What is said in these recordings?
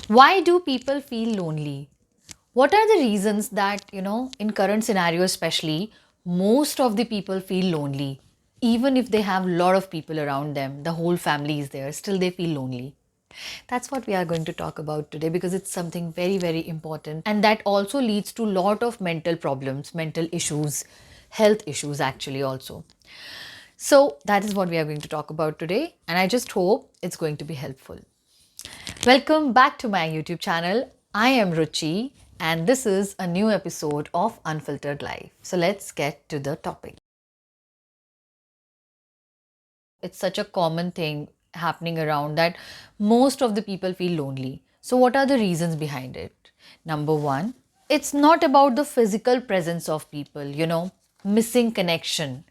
Why do people feel lonely? What are the reasons that, in current scenario especially, most of the people feel lonely? Even if they have a lot of people around them, the whole family is there, still they feel lonely. That's what we are going to talk about today because it's something very, very important. And that also leads to a lot of mental problems, mental issues, health issues actually also. So that is what we are going to talk about today. And I just hope it's going to be helpful. Welcome back to my YouTube channel. I am Ruchi and this is a new episode of Unfiltered Life. So let's get to the topic. It's such a common thing happening around that most of the people feel lonely. So, what are the reasons behind it? Number one, it's not about the physical presence of people, missing connection.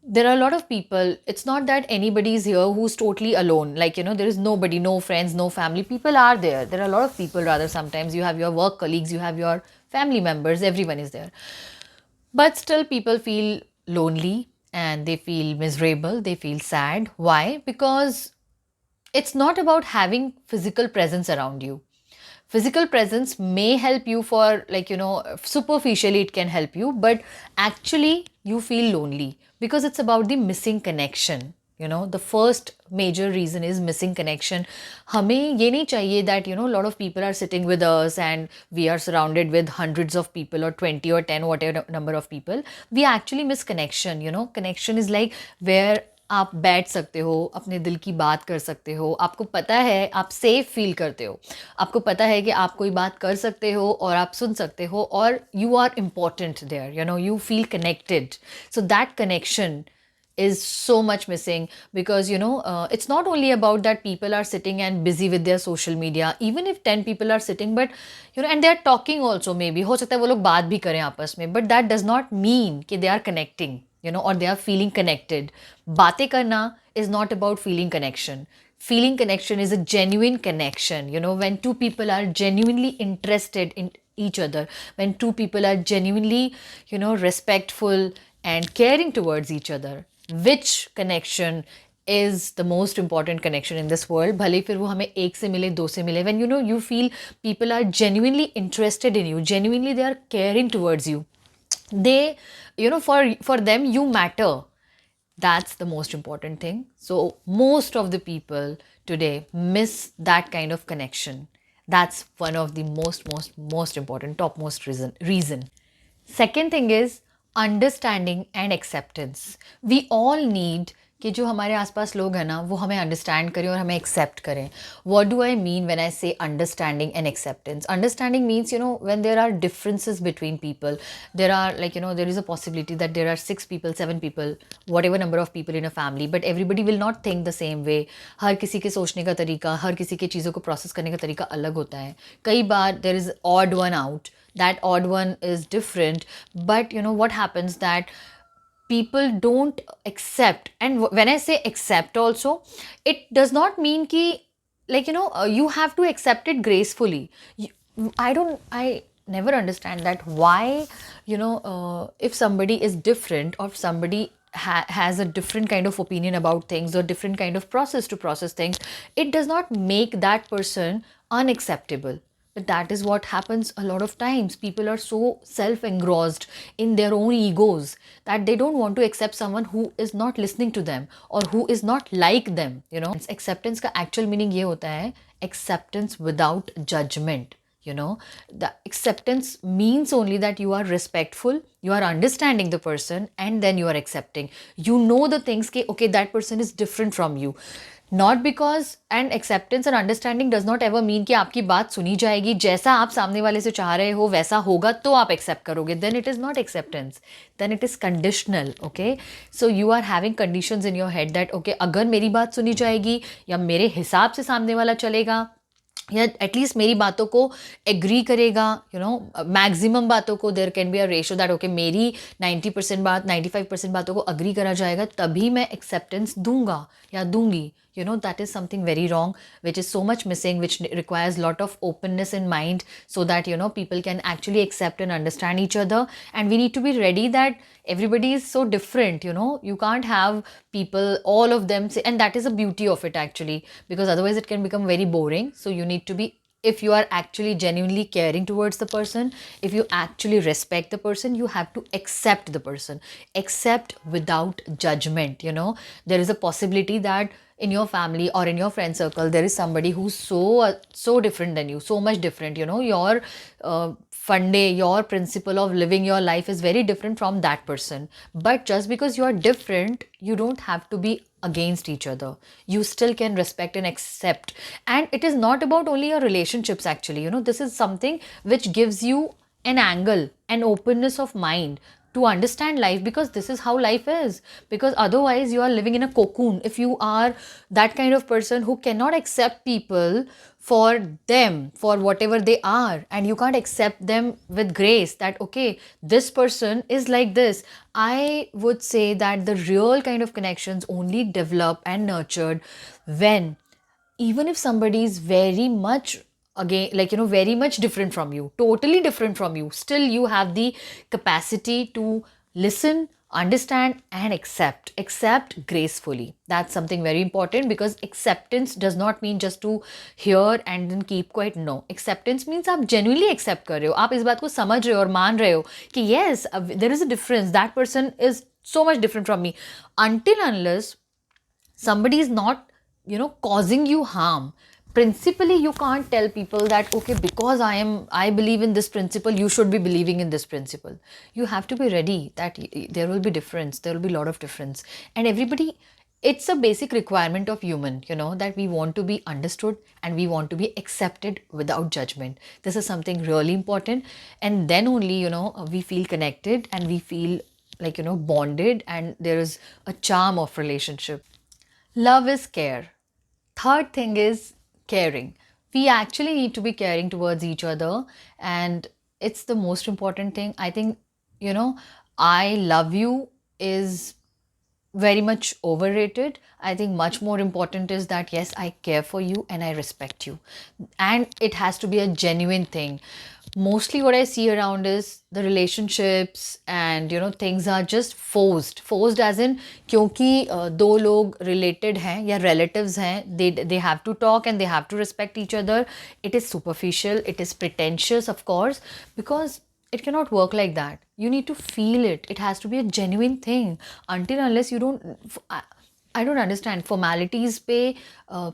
There are a lot of people, it's not that anybody is here who's totally alone. Like, there is nobody, no friends, no family. People are there. There are a lot of people, rather, sometimes you have your work colleagues, you have your family members, everyone is there. But still, people feel lonely and they feel miserable, they feel sad. Why? Because it's not about having physical presence around you. Physical presence may help you for, superficially it can help you, but actually you feel lonely because it's about the missing connection. The first major reason is missing connection. हमें ये नहीं चाहिए that, a lot of people are sitting with us and we are surrounded with hundreds of people or 20 or 10, whatever number of people. We actually miss connection. Connection is like where आप बैठ सकते हो, अपने दिल की बात कर सकते हो, आपको पता है आप सेफ फील करते हो, आपको पता है कि आप कोई बात कर सकते हो और आप सुन सकते हो और you are important there, you feel connected. So that connection is so much missing because it's not only about that people are sitting and busy with their social media. Even if 10 people are sitting, but and they are talking also, maybe हो सकता है वो लोग बात भी करें आपस में, but that does not mean कि they are connecting, or they are feeling connected. बातें करना is not about feeling connection. Feeling connection is a genuine connection, when two people are genuinely interested in each other, when two people are genuinely, respectful and caring towards each other. Which connection is the most important connection in this world? भले फिर वो हमें एक से मिले, दो से मिले. When you feel people are genuinely interested in you, genuinely they are caring towards you. They, for them you matter. That's the most important thing. So most of the people today miss that kind of connection. That's one of the most important, topmost reason. Second thing is understanding and acceptance. We all need कि जो हमारे आसपास लोग हैं ना वो हमें understand करें और हमें एक्सेप्ट करें. What do I mean when I say understanding and acceptance? Understanding means when there are differences between people, there are there is a possibility that there are 6 people 7 people, whatever number of people in a family, but everybody will not think the same way. हर किसी के सोचने का तरीका, हर किसी के चीज़ों को प्रोसेस करने का तरीका अलग होता है. कई बार there is odd one out, that odd one is different, but what happens that people don't accept. And when I say accept also, it does not mean ki you have to accept it gracefully. I never understand that why if somebody is different or if somebody has a different kind of opinion about things or different kind of process to process things, it does not make that person unacceptable. But that is what happens a lot of times. People are so self-engrossed in their own egos that they don't want to accept someone who is not listening to them or who is not like them. Acceptance का actual meaning ये होता है acceptance without judgment. The acceptance means only that you are respectful, you are understanding the person, and then you are accepting. You know the things कि okay, that person is different from you. Not because, and acceptance and understanding does not ever mean कि आपकी बात सुनी जाएगी, जैसा आप सामने वाले से चाह रहे हो वैसा होगा तो आप accept करोगे. Then it is not acceptance, then it is conditional. Okay, so you are having conditions in your head that okay, अगर मेरी बात सुनी जाएगी या मेरे हिसाब से सामने वाला चलेगा या एटलीस्ट मेरी बातों को एग्री करेगा, मैक्सिमम बातों को there can be a ratio that okay मेरी 90% बात 95% बातों को अग्री करा जाएगा तभी मैं एक्सेप्टेंस दूंगा या दूंगी. That is something very wrong, which is so much missing, which requires lot of openness in mind so that people can actually accept and understand each other. And we need to be ready that everybody is so different. You can't have people all of them say, and that is the beauty of it actually, because otherwise it can become very boring. So you need to be if you are actually genuinely caring towards the person, if you actually respect the person, you have to accept the person. Accept without judgment. There is a possibility that in your family or in your friend circle there is somebody who's so different than you, so much different. Your funday, your principle of living your life is very different from that person. But just because you are different, you don't have to be against each other. You still can respect and accept. And it is not about only your relationships, actually. This is something which gives you an angle, an openness of mind to understand life, because this is how life is. Because otherwise you are living in a cocoon if you are that kind of person who cannot accept people for them, for whatever they are, and you can't accept them with grace, that okay, this person is like this. I would say that the real kind of connections only develop and nurtured when, even if somebody is very much, again, very much different from you, totally different from you, still you have the capacity to listen, understand, and accept gracefully. That's something very important, because acceptance does not mean just to hear and then keep quiet. No, acceptance means आप genuinely accept कर रहे हो, आप इस बात को समझ रहे हो और मान रहे हो कि yes, there is a difference, that person is so much different from me. Until unless somebody is not causing you harm, principally you can't tell people that okay, because I believe in this principle, you should be believing in this principle. You have to be ready that there will be difference, there will be a lot of difference. And everybody, it's a basic requirement of human, that we want to be understood and we want to be accepted without judgment. This is something really important. And then only we feel connected and we feel like bonded, and there is a charm of relationship. Love is care. Third thing is caring. We actually need to be caring towards each other, and it's the most important thing. I think, you know, I love you is very much overrated. I think much more important is that yes, I care for you and I respect you. And it has to be a genuine thing. Mostly what I see around is the relationships and things are just forced. Forced as in क्योंकि दो लोग related हैं या relatives हैं, they have to talk and they have to respect each other. It is superficial, it is pretentious, of course, because it cannot work like that. You need to feel it. It has to be a genuine thing. Until unless you don't, I don't understand. Formalities pe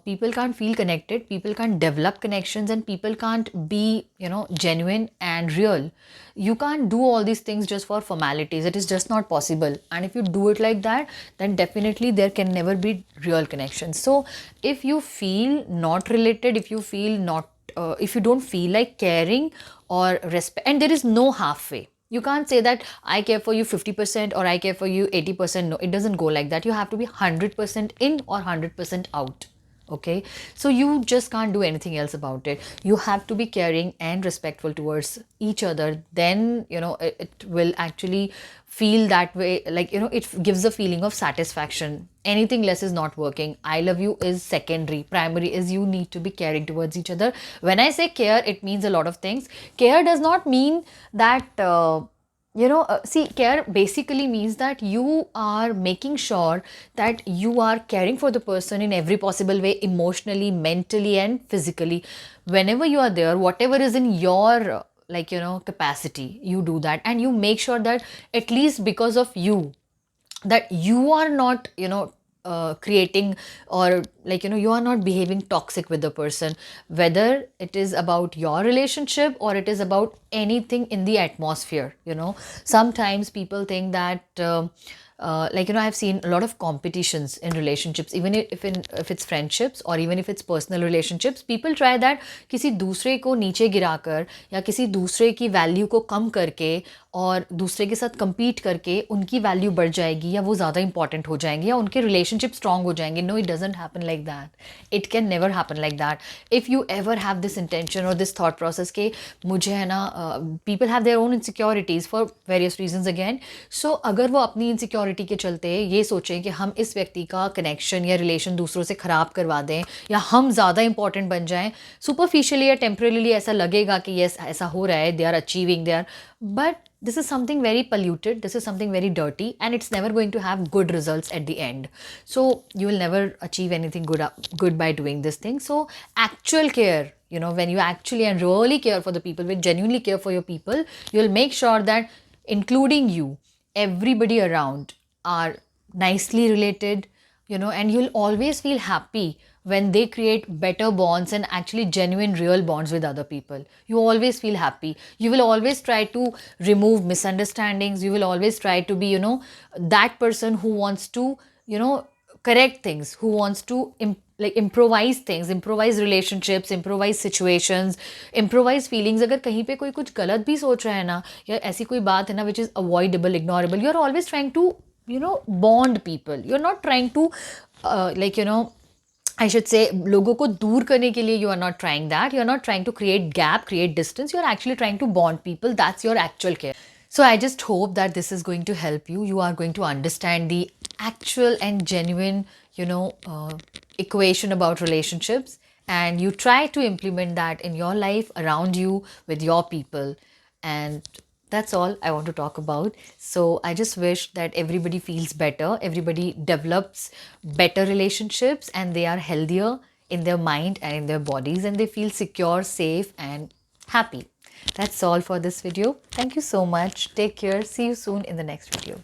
people can't feel connected. People can't develop connections, and people can't be genuine and real. You can't do all these things just for formalities. It is just not possible. And if you do it like that, then definitely there can never be real connections. So if you feel not related, if you feel not if you don't feel like caring or respect, and there is no halfway. You can't say that I care for you 50% or I care for you 80%. No, it doesn't go like that. You have to be 100% in or 100% out. Okay, so you just can't do anything else about it. You have to be caring and respectful towards each other. Then it will actually feel that way, like it gives a feeling of satisfaction. Anything less is not working. I love you is secondary. Primary is you need to be caring towards each other. When I say care, it means a lot of things. Care does not mean that see, care basically means that you are making sure that you are caring for the person in every possible way, emotionally, mentally, and physically. Whenever you are there, whatever is in your capacity, you do that, and you make sure that at least because of you, that you are not creating, or you are not behaving toxic with the person, whether it is about your relationship or it is about anything in the atmosphere. Sometimes people think that I've seen a lot of competitions in relationships, even if it's friendships or even if it's personal relationships. People try that किसी दूसरे को नीचे गिराकर या किसी दूसरे की value को कम करके और दूसरे के साथ compete करके उनकी वैल्यू बढ़ जाएगी या वो ज़्यादा इंपॉर्टेंट हो जाएंगे या उनके रिलेशनशिप स्ट्रांग हो जाएंगे. No, it doesn't happen like that. It can never happen like that. If you ever have this intention और दिस थॉट प्रोसेस के मुझे है ना, people have their own insecurities for various reasons again. So अगर वो अपनी insecurity के चलते ये सोचें कि हम इस व्यक्ति का कनेक्शन या रिलेशन दूसरों से ख़राब करवा दें या हम ज़्यादा इंपॉर्टेंट बन जाएं, सुपरफिशियली या टेम्परेली ऐसा लगेगा कि येस ऐसा हो रहा है, they are achieving, they are, but this is something very polluted, this is something very dirty, and it's never going to have good results at the end. So you will never achieve anything good by doing this thing. So actual care You know, when you actually and really care for the people, when genuinely care for your people, you'll make sure that including you, everybody around are nicely related, you know, and you'll always feel happy when they create better bonds and actually genuine real bonds with other people. You always feel happy. You will always try to remove misunderstandings. You will always try to be, you know, that person who wants to, you know, correct things, who wants to like improvise things, improvise relationships, improvise situations, improvise feelings. अगर कहीं पे कोई कुछ गलत भी सोच रहा है ना, या ऐसी कोई बात है ना which is avoidable, ignorable, you are always trying to, you know, bond people. You're not trying to like, you know, I should say, लोगों को दूर करने के लिए you are not trying that. You are not trying to create gap, create distance. You are actually trying to bond people. That's your actual care. So I just hope that this is going to help you. You are going to understand the actual and genuine, you know, equation about relationships, and you try to implement that in your life, around you, with your people. And that's all I want to talk about. So I just wish that everybody feels better, everybody develops better relationships, and they are healthier in their mind and in their bodies, and they feel secure, safe, and happy. That's all for this video. Thank you so much. Take care. See you soon in the next video.